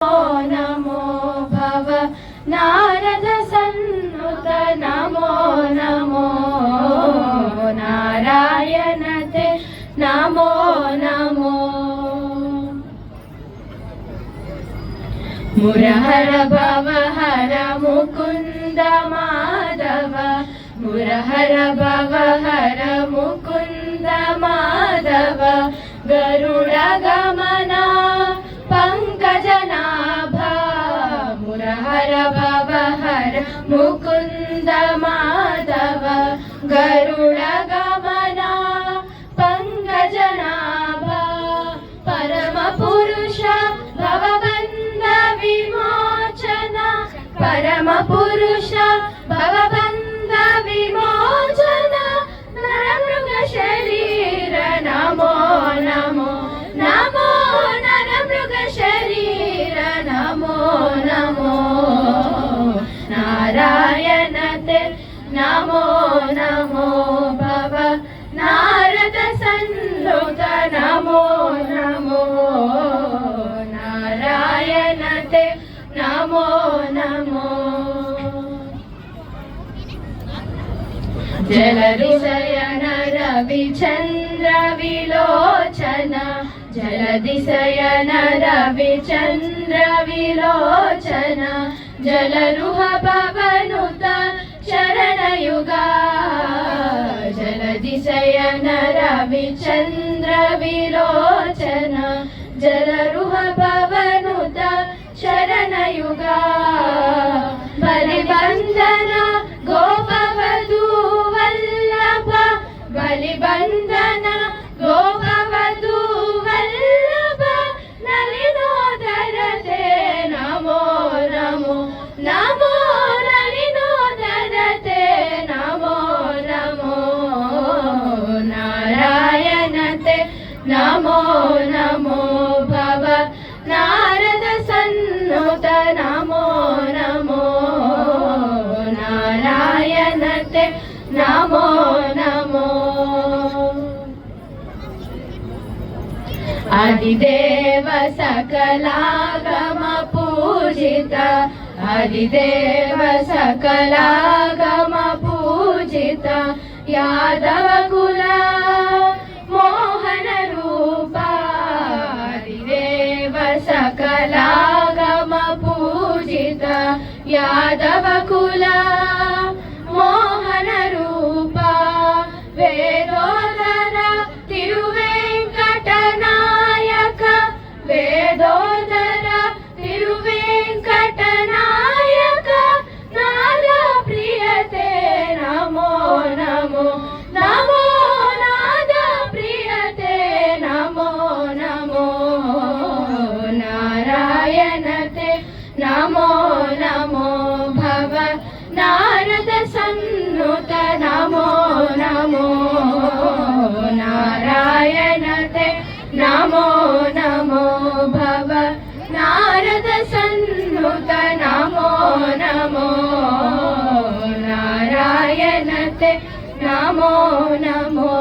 नमो भव नारद सन्नुत नमो नमो नारायण ते नमो नमो मुरहर भवहर मुकुंद माधव मुरहर भवहर मुकुंद माधव गरुड़ गमना पंकजनाभा मुरहर भवहर मुकुंद माधव गरुड़ गमना पंकजनाभा परम पुरुष भवबंध विमोचन परम पुरुष भवबंध विमोचन नरमृग शरीर नमो नमो नमो नरमृग शरीर नमो नमो नारायण ते नमो नमो भव नारद सन्नुत नमो नमो नारायण ते नमो नमो जलधिशयन रविचन्द्र विलोचन जलधिशयन रविचन्द्र विलोचन जलरुह भवनुत शरणयुगा जलधिशयन रविचन्द्र विलोचन जलरुह भवनुत शरणयुगा बलिबंधन गोपवधू वल्लभ बलिबंधन गोपवधू वल्लभ नलिनोदर ते नमो नमो नमो नलिनोदर ते नमो नमो नारायण ते नमो नमो भव नारद सन्नुत नमो नमो नारायण ते नमो नमो आदिदेव सकलागम पूजित आदिदेव सकलागम पूजित यादव कुल मोहन रूपा आदिदेव सकलागम पूजित यादव कुल मोहन रूपा वेदोदर तिरुवेंकटनायक वेदोदर तिरुवेंकटनायक नाद प्रियते नमो नमो नमो नाद प्रियते नमो नमो नारायण ते नमो नमो भव नारद सन्नुत नमो नमो नारायण ते नमो नमो भव नारद सन्नुत नमो नमो नारायण ते नमो नमो।